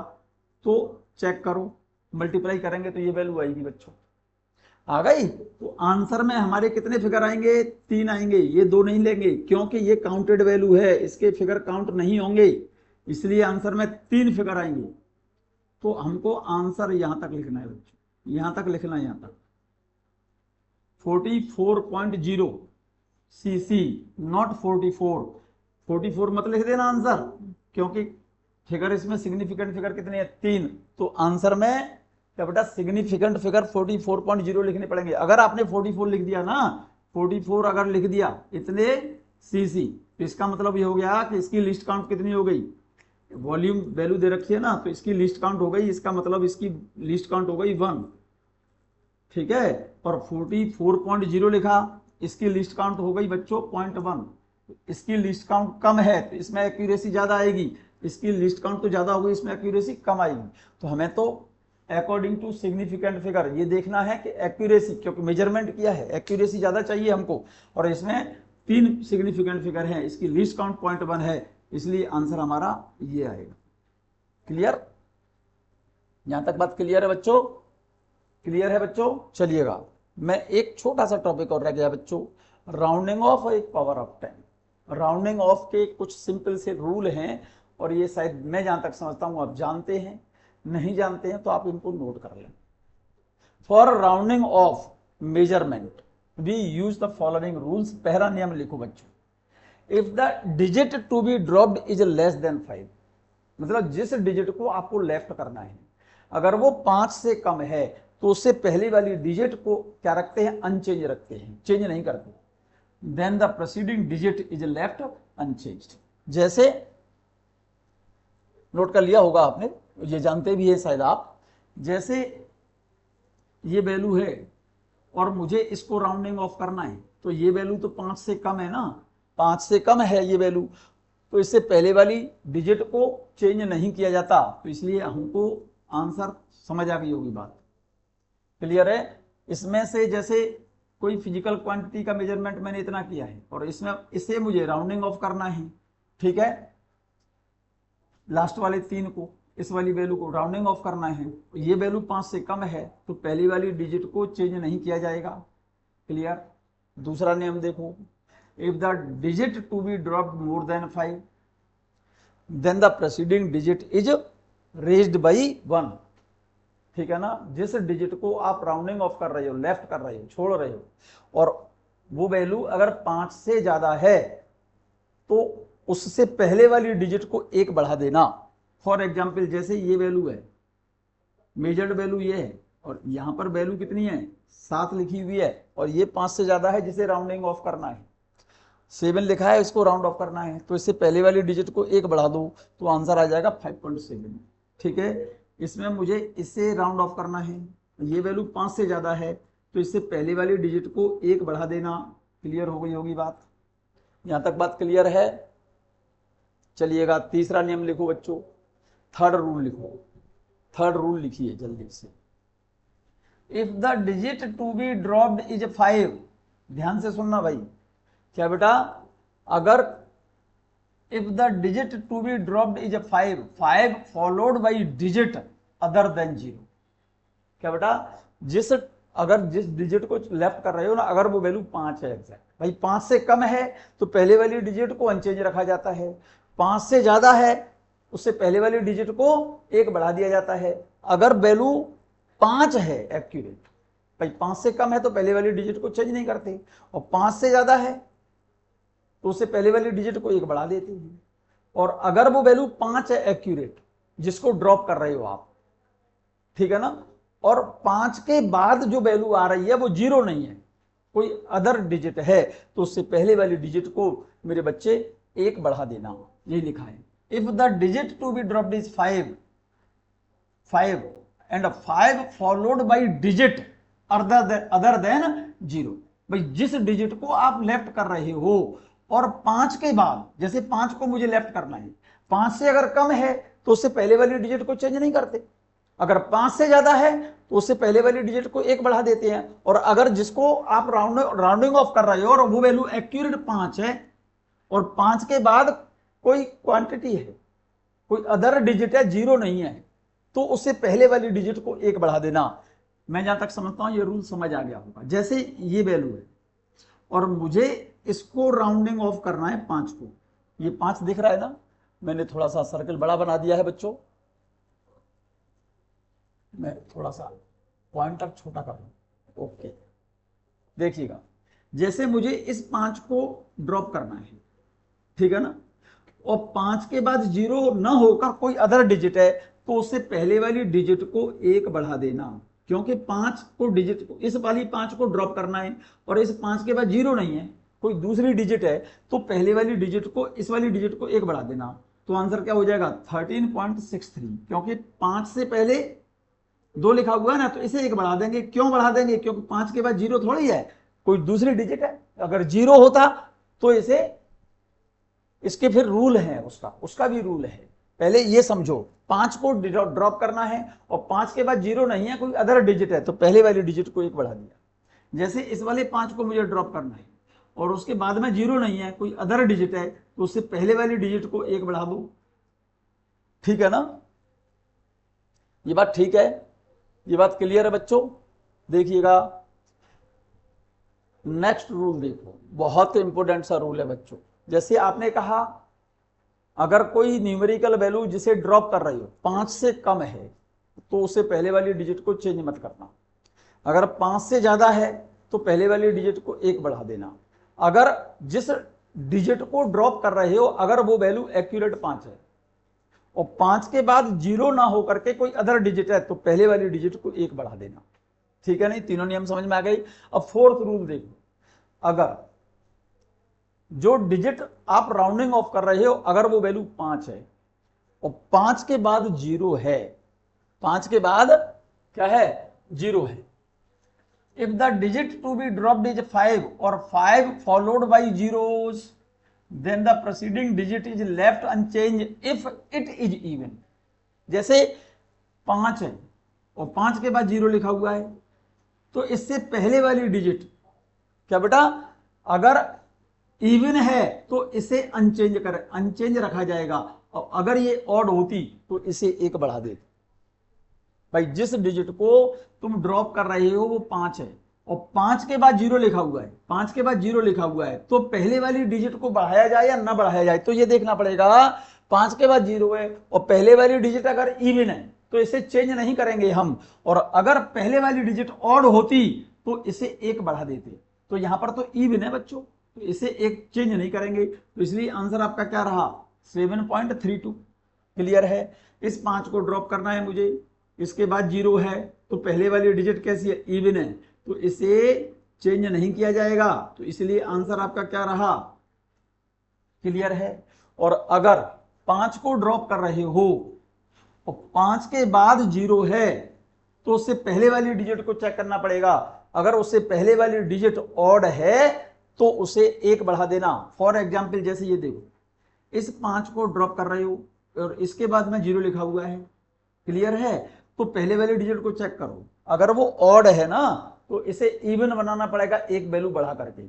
तो चेक करो मल्टीप्लाई करेंगे तो ये वैल्यू आएगी बच्चों, आ गई। तो आंसर में हमारे कितने फिगर आएंगे? 3 आएंगे, ये 2 नहीं लेंगे क्योंकि ये काउंटेड वैल्यू है, इसके फिगर काउंट नहीं होंगे, इसलिए आंसर में 3 फिगर आएंगे। तो हमको आंसर यहां तक लिखना है बच्चों, यहां तक लिखना है, यहां तक 44.0 cc, नॉट 44 मत लिख देना आंसर, क्योंकि फिगर इसमें सिग्निफिकेंट फिगर कितने हैं? 3, तो आंसर में क्या बेटा सिग्निफिकेंट फिगर 44.0 लिखने पड़ेंगे। अगर आपने 44 लिख दिया ना, 44 अगर लिख दिया इतने सीसी, तो इसका मतलब ये हो गया कि इसकी लिस्ट काउंट कितनी हो गई, वॉल्यूम वैल्यू दे रखी है ना, तो इसकी लिस्ट काउंट हो गई, इसका मतलब इसकी लिस्ट काउंट हो गई 1, ठीक है। और 44.0 लिखा, इसकी लिस्ट काउंट हो गई बच्चों 0.1, इसकी लिस्ट काउंट कम है तो इसमें एक्यूरेसी ज्यादा आएगी, इसकी लिस्ट काउंट तो ज्यादा होगी, इसमें एक्यूरेसी कम आएगी। तो हमें तो अकॉर्डिंग टू सिग्निफिकेंट फिगर ये देखना है कि एक्यूरेसी, क्योंकि मेजरमेंट किया है, एक्यूरेसी ज्यादा चाहिए हमको, और इसमें 3 सिग्निफिकेंट फिगर हैं, इसकी लिस्ट काउंट 0.1 है, इसलिए आंसर हमारा ये आएगा। क्लियर? यहां तक बात क्लियर है बच्चों? क्लियर है बच्चों? चलिएगा, मैं एक छोटा सा टॉपिक और रह गया बच्चों, राउंडिंग ऑफ एक पावर ऑफ 10। राउंडिंग ऑफ के कुछ सिंपल से रूल हैं, और ये शायद मैं जहां तक समझता हूं आप जानते हैं, नहीं जानते हैं तो आप इनको नोट कर लें। For rounding off measurement we use the following rules. पहला नियम लिखो बच्चों, if the digit to be dropped is less than 5, मतलब जिस डिजिट को आपको लेफ्ट करना है अगर वो 5 से कम है तो उससे पहली वाली डिजिट को क्या रखते हैं? अनचेंज रखते हैं, चेंज नहीं करते। Then the proceeding digit is left unchanged. जैसे नोट कर लिया होगा आपने, ये जानते भी है शायद आप, जैसे ये वैल्यू है और मुझे इसको राउंडिंग ऑफ करना है, तो ये वैल्यू तो 5 से कम है ना, 5 से कम है ये वैल्यू, तो इससे पहले वाली डिजिट को चेंज नहीं किया जाता, तो इसलिए हमको आंसर समझ आ गई होगी बात। क्लियर है? इसमें से जैसे कोई फिजिकल क्वांटिटी का मेजरमेंट मैंने इतना किया है और इसमें इसे मुझे राउंडिंग ऑफ करना है, ठीक है, लास्ट वाले 3 को, इस वाली वैल्यू को राउंडिंग ऑफ करना है, ये वैल्यू 5 से कम है तो पहली वाली डिजिट को चेंज नहीं किया जाएगा। क्लियर? दूसरा नियम देखो, if the digit to be dropped more than 5 then the proceeding digit is raised by 1, ठीक है ना। जिस डिजिट को आप राउंडिंग ऑफ कर रहे हो, लेफ्ट कर रहे हो, छोड़ रहे हो, और वो वैल्यू अगर 5 से ज्यादा है तो उससे पहले वाली डिजिट को 1 बढ़ा देना। फॉर एग्जाम्पल जैसे ये वैल्यू है, मेजर्ड वैल्यू ये है, और यहां पर वैल्यू कितनी है? 7 लिखी हुई है, और ये 5 से ज्यादा है जिसे राउंडिंग ऑफ करना है, 7 लिखा है, इसको राउंड ऑफ करना है, तो इससे पहले वाली डिजिट को 1 बढ़ा दो तो आंसर आ जाएगा 5.7, ठीक है। इसमें मुझे इससे राउंड ऑफ करना है, ये वैल्यू 5 से ज्यादा है तो इससे पहले वाली डिजिट को 1 बढ़ा देना। क्लियर हो गई होगी बात? यहां तक बात क्लियर है? चलिएगा, तीसरा नियम लिखो बच्चों, थर्ड रूल लिखो, थर्ड रूल लिखिए जल्दी से। If the digit to be dropped is 5, ध्यान से सुनना भाई, क्या बेटा? अगर if the digit to be dropped is 5 followed by digit other than 0, क्या बेटा? जिस डिजिट को लेफ्ट कर रहे हो ना, अगर वो वैल्यू 5 है एग्जैक्ट, भाई 5 से कम है तो पहले वाली डिजिट को अनचेंज रखा जाता है, 5 से ज्यादा है उससे पहले वाली डिजिट को 1 बढ़ा दिया जाता है। अगर वैल्यू 5 है एक्यूरेट, भाई 5 से कम है तो पहले वाली डिजिट को चेंज नहीं करते, और 5 से ज्यादा है तो उससे पहले वाली डिजिट को 1 बढ़ा देते हैं। और अगर वो वैल्यू 5 है एक्यूरेट जिसको ड्रॉप कर रहे हो आप, ठीक है ना। और 5 के बाद जो वैल्यू आ रही है वो 0 नहीं है, कोई अदर डिजिट है, तो उससे पहले वाली डिजिट को मेरे बच्चे 1 बढ़ा देना, यही लिखा है। If the digit to be dropped is 5 and 5 followed by digit other than 0, भाई जिस डिजिट को आप लेफ्ट कर रहे हो और 5 के बाद, जैसे 5 को मुझे लेफ्ट करना है, 5 से अगर कम है तो उससे पहले वाली डिजिट को चेंज नहीं करते, अगर 5 से ज्यादा है तो उससे पहले वाली डिजिट को 1 बढ़ा देते हैं। और अगर जिसको आप राउंडिंग ऑफ कर रहे हो और वो वैल्यू एक्यूरेट 5 है और 5 के बाद कोई क्वांटिटी है, कोई अदर डिजिट है, 0 नहीं है, तो उससे पहले वाली डिजिट को 1 बढ़ा देना। मैं जहां तक समझता हूं ये रूल समझ आ गया होगा। जैसे ये वैल्यू है और मुझे इसको राउंडिंग ऑफ करना है 5 को, ये 5 दिख रहा है ना, मैंने थोड़ा सा सर्कल बड़ा बना दिया है बच्चों, मैं थोड़ा सा पॉइंटर छोटा कर लूं, ओके। देखिएगा, जैसे मुझे इस 5 को ड्रॉप करना है, ठीक है ना, और 5 के बाद 0 ना होकर कोई अदर डिजिट है तो उससे पहले वाली डिजिट को 1 बढ़ा देना, क्योंकि 5 को डिजिट को, इस वाली 5 को ड्रॉप करना है और इस 5 के बाद 0 नहीं है, कोई दूसरी डिजिट है, तो पहले वाली डिजिट को, इस वाली डिजिट को 1 बढ़ा देना। तो आंसर क्या हो जाएगा 13.63, क्योंकि 5 से पहले 2 लिखा हुआ है ना, तो इसे 1 बढ़ा देंगे। क्यों बढ़ा देंगे, क्योंकि 5 के बाद 0 थोड़ी है, कोई दूसरी डिजिट है। अगर 0 होता तो इसे, इसके फिर रूल है, उसका भी रूल है, पहले ये समझो। 5 को ड्रॉप करना है और 5 के बाद 0 नहीं है, कोई अदर डिजिट है, तो पहले वाली डिजिट को 1 बढ़ा दिया। जैसे इस वाले 5 को मुझे ड्रॉप करना है और उसके बाद में 0 नहीं है, कोई अदर डिजिट है, तो उससे पहले वाली डिजिट को 1 बढ़ा दो, ठीक है ना। ये बात ठीक है, ये बात क्लियर है बच्चों। देखिएगा नेक्स्ट रूल देखो, बहुत इंपॉर्टेंट सा रूल है बच्चों। जैसे आपने कहा अगर कोई न्यूमेरिकल वैल्यू जिसे ड्रॉप कर रही हो 5 से कम है तो उससे पहले वाली डिजिट को चेंज मत करना, अगर 5 से ज्यादा है तो पहले वाली डिजिट को 1 बढ़ा देना। अगर जिस डिजिट को ड्रॉप कर रहे हो अगर वो वैल्यू एक्यूरेट 5 है और 5 के बाद 0 ना हो करके कोई अदर डिजिट है तो पहले वाली डिजिट को 1 बढ़ा देना, ठीक है। नहीं, तीनों नियम समझ में आ गई। अब फोर्थ रूल देखो, अगर जो डिजिट आप राउंडिंग ऑफ कर रहे हो अगर वो वैल्यू 5 है और 5 के बाद 0 है, 5 के बाद क्या है 0 है, if the digit to be dropped is 5 और 5 followed by zeros then the proceeding digit is left unchange if it is even. जैसे 5 है और 5 के बाद 0 लिखा हुआ है, तो इससे पहले वाली डिजिट क्या बेटा, अगर इवन है तो इसे अनचेंज रखा जाएगा, और अगर ये ऑड होती तो इसे 1 बढ़ा देते। भाई जिस डिजिट को तुम ड्रॉप कर रहे हो वो 5 है और 5 के बाद 0 लिखा हुआ है, 5 के बाद 0 लिखा हुआ है, तो पहले वाली डिजिट को बढ़ाया जाए या ना बढ़ाया जाए, तो ये देखना पड़ेगा। 5 के बाद 0 है और पहले वाली डिजिट अगर इवन है तो इसे चेंज नहीं करेंगे हम, और अगर पहले वाली डिजिट ऑड होती तो इसे 1 बढ़ा देते। तो यहां पर तो इवन है बच्चों, तो इसे 1 चेंज नहीं करेंगे, तो इसलिए आंसर आपका क्या रहा 7.32। क्लियर है। इस 5 को ड्रॉप करना है मुझे, इसके बाद 0 है तो पहले वाली डिजिट कैसी है इवन है, तो इसे चेंज नहीं किया जाएगा, तो इसलिए आंसर आपका क्या रहा। क्लियर है। और अगर 5 को ड्रॉप कर रहे हो और 5 के बाद 0 है तो उससे पहले वाली डिजिट को चेक करना पड़ेगा, अगर उससे पहले वाली डिजिट ऑड है तो उसे 1 बढ़ा देना। फॉर एग्जाम्पल जैसे ये देखो, इस 5 को ड्रॉप कर रहे हो और इसके बाद में 0 लिखा हुआ है, क्लियर है, तो पहले वाली डिजिट को चेक करो, अगर वो ऑड है ना तो इसे इवन बनाना पड़ेगा 1 वैल्यू बढ़ा करके।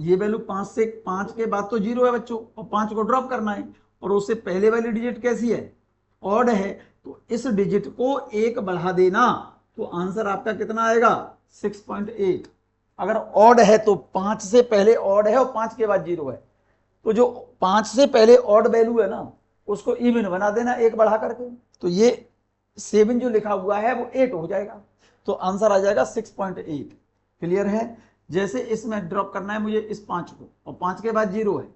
ये वैल्यू 5 के बाद तो 0 है बच्चों और 5 को ड्रॉप करना है, और उससे पहले वाली डिजिट कैसी है ऑड है, तो इस डिजिट को 1 बढ़ा देना, तो आंसर आपका कितना आएगा 6.8। अगर ऑड है तो 5 से पहले ऑड है और 5 के बाद 0 है, तो जो 5 से पहले ऑड वैल्यू है ना उसको इवन बना देना 1 बढ़ा करके, तो ये 7 जो लिखा हुआ है वो 8 हो जाएगा, तो आंसर आ जाएगा 6.8। क्लियर है। जैसे इसमें ड्रॉप करना है मुझे इस 5 को और 5 के बाद 0 है,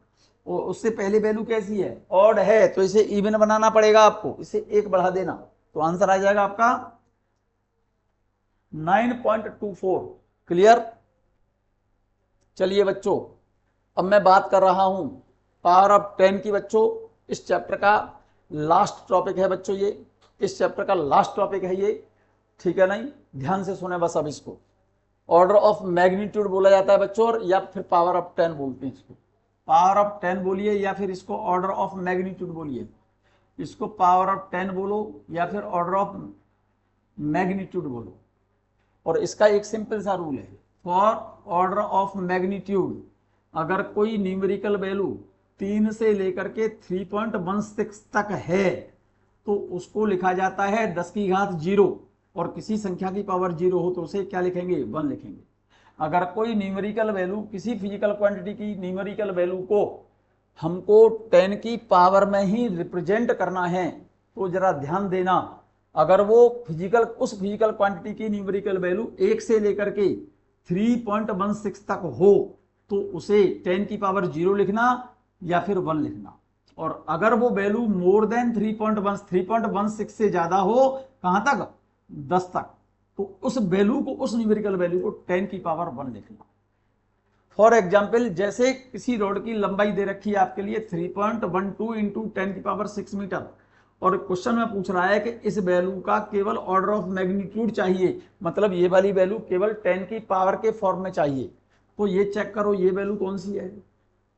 और उससे पहले वैल्यू कैसी है, ऑड है, तो इसे इवन बनाना पड़ेगा आपको, इसे 1 बढ़ा देना, तो आंसर आ जाएगा आपका 9.24। क्लियर। चलिए बच्चों, अब मैं बात कर रहा हूं पावर ऑफ 10 की। बच्चों इस चैप्टर का लास्ट टॉपिक है बच्चों, ये इस चैप्टर का लास्ट टॉपिक है ये, ठीक है नहीं, ध्यान से सुने बस। अब इसको ऑर्डर ऑफ मैग्नीट्यूड बोला जाता है बच्चों, और या फिर पावर ऑफ 10 बोलते हैं इसको। पावर ऑफ 10 बोलिए या फिर इसको ऑर्डर ऑफ मैग्नीट्यूड बोलिए। इसको पावर ऑफ 10 बोलो या फिर ऑर्डर ऑफ मैग्नीट्यूड बोलो। और इसका एक सिंपल सा रूल है, फॉर ऑर्डर ऑफ मैग्नीट्यूड अगर कोई न्यूमेरिकल वैल्यू 3 से लेकर के 3.16 तक है तो उसको लिखा जाता है 10 की घात 0, और किसी संख्या की पावर 0 हो तो उसे क्या लिखेंगे, 1 लिखेंगे। अगर कोई न्यूमेरिकल वैल्यू, किसी फिजिकल क्वांटिटी की न्यूमेरिकल वैल्यू को हमको 10 की पावर में ही रिप्रेजेंट करना है तो जरा ध्यान देना, अगर वो उस फिजिकल क्वांटिटी की न्यूमेरिकल वैल्यू 1 से लेकर के 3.16 तक हो तो उसे 10 की पावर 0 लिखना या फिर 1 लिखना। और अगर वो वैल्यू मोर देन 3.16 से ज्यादा हो, कहां तक, 10 तक, तो उस वैल्यू को, उस न्यूमेरिकल वैल्यू को 10 की पावर 1 लिखना। फॉर एग्जाम्पल, जैसे किसी रोड की लंबाई दे रखी है आपके लिए 3.12 इंटू 10 की पावर 6 मीटर, और क्वेश्चन में पूछ रहा है कि इस वैल्यू का केवल ऑर्डर ऑफ मैग्नीट्यूड चाहिए, मतलब ये वाली वैल्यू केवल 10 की पावर के फॉर्म में चाहिए। तो ये चेक करो, ये वैल्यू कौन सी है,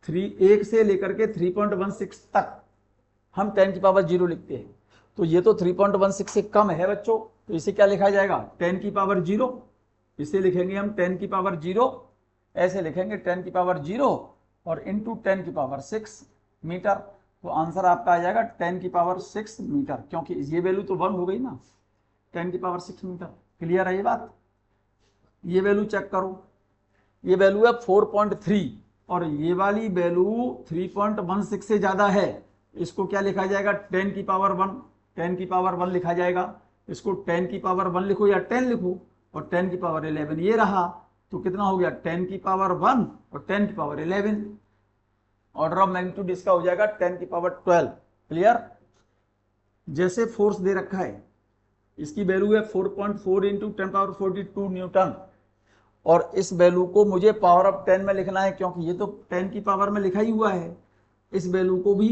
1 से लेकर के 3.16 तक हम 10 की पावर 0 लिखते हैं, तो ये तो 3.16 से कम है बच्चों, तो इसे क्या लिखा जाएगा, 10 की पावर 0। इसे लिखेंगे हम 10 की पावर 0, ऐसे लिखेंगे 10 की पावर 0 और इंटू 10 की पावर 6 मीटर, तो आंसर आपका आ जाएगा 10 की पावर 6 मीटर, क्योंकि ये वैल्यू तो 1 हो गई ना, 10 की पावर 6 मीटर। क्लियर है ये बात। ये वैल्यू चेक करो, ये वैल्यू है 4.3 और ये वाली वैल्यू 3.16 से ज्यादा है, इसको क्या लिखा जाएगा, 10 की पावर 1, 10 की पावर 1 लिखा जाएगा। इसको 10 की पावर 1 लिखो या 10 लिखो, और 10 की पावर 11 ये रहा, तो कितना हो गया, 10 की पावर 1 और 10 की पावर 11। ऑर्डर ऑफ मैग्नीट्यूड इसका हो जाएगा 10 की पावर 12। क्लियर। जैसे फोर्स दे रखा है, इसकी वैल्यू है 4.4 इंटू 10 पावर 42 न्यूटन, और इस वैल्यू को मुझे पावर ऑफ 10 में लिखना है, क्योंकि ये तो 10 की पावर में लिखा ही हुआ है, इस वैल्यू को भी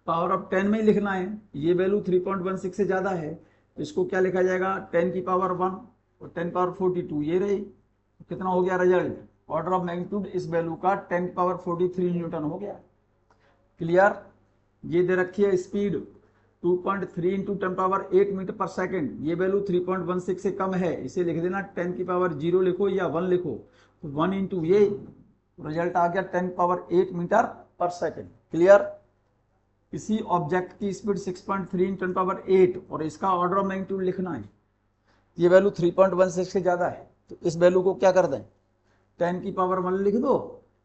पावर ऑफ 10 में ही लिखना है। ये वैल्यू 3.16 से ज्यादा है, इसको क्या लिखा जाएगा, 10 की पावर 1 और 10 पावर 42 ये रही, तो कितना हो गया रिजल्ट, ऑर्डर ऑफ मैग्नीट्यूड इस वैल्यू का 10 पावर 43 न्यूटन हो गया। क्लियर। ये दे रखी है स्पीड 2.3 इंटू 10 पावर 8 मीटर पर सेकेंड, ये वैल्यू 3.16 से कम है, इसे लिख देना 10 की पावर 0 लिखो या 1 लिखो, तो 1 इंटू ये, रिजल्ट आ गया 10 पावर 8 मीटर पर सेकेंड। क्लियर। इसी ऑब्जेक्ट की स्पीड 6.3 इंटू 10 पावर 8 और इसका ऑर्डर ऑफ मैग्नीट्यूड लिखना है, ये वैल्यू 3.16 से ज्यादा है, तो इस वैल्यू को क्या कर दें, 10 की पावर 1 लिख दो,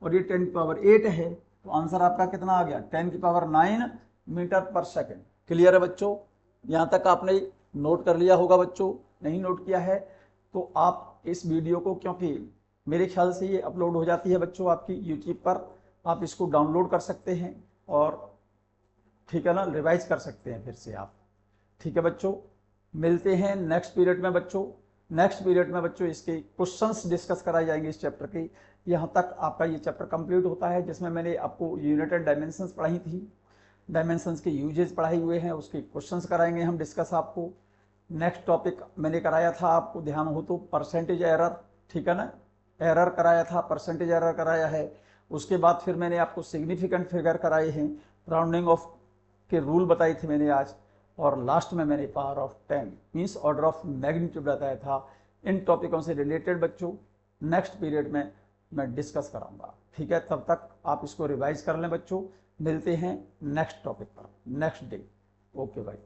और ये 10 की पावर 8 है, तो आंसर आपका कितना आ गया, 10 की पावर 9 मीटर पर सेकेंड। क्लियर है बच्चों। यहाँ तक आपने नोट कर लिया होगा बच्चों, नहीं नोट किया है तो आप इस वीडियो को, क्योंकि मेरे ख्याल से ये अपलोड हो जाती है बच्चों आपकी यूट्यूब पर, आप इसको डाउनलोड कर सकते हैं और ठीक है ना, रिवाइज कर सकते हैं फिर से आप। ठीक है बच्चों, मिलते हैं नेक्स्ट पीरियड में बच्चों। नेक्स्ट पीरियड में बच्चों इसके क्वेश्चंस डिस्कस कराए जाएंगे इस चैप्टर के। यहाँ तक आपका ये चैप्टर कंप्लीट होता है, जिसमें मैंने आपको यूनिटेड डायमेंशंस पढ़ाई थी, डायमेंशंस के यूजेज पढ़ाए हुए हैं, उसके क्वेश्चंस कराएंगे हम डिस्कस आपको। नेक्स्ट टॉपिक मैंने कराया था, आपको ध्यान हो तो, परसेंटेज एरर, ठीक है ना, एरर कराया था, परसेंटेज एरर कराया है। उसके बाद फिर मैंने आपको सिग्निफिकेंट फिगर कराए हैं, राउंडिंग ऑफ के रूल बताए थे मैंने आज, और लास्ट में मैंने power of 10 means order of magnitude बताया था। इन टॉपिकों से रिलेटेड बच्चों नेक्स्ट पीरियड में मैं डिस्कस कराऊंगा। ठीक है, तब तक आप इसको रिवाइज कर लें बच्चों। मिलते हैं नेक्स्ट टॉपिक पर नेक्स्ट डे। ओके भाई।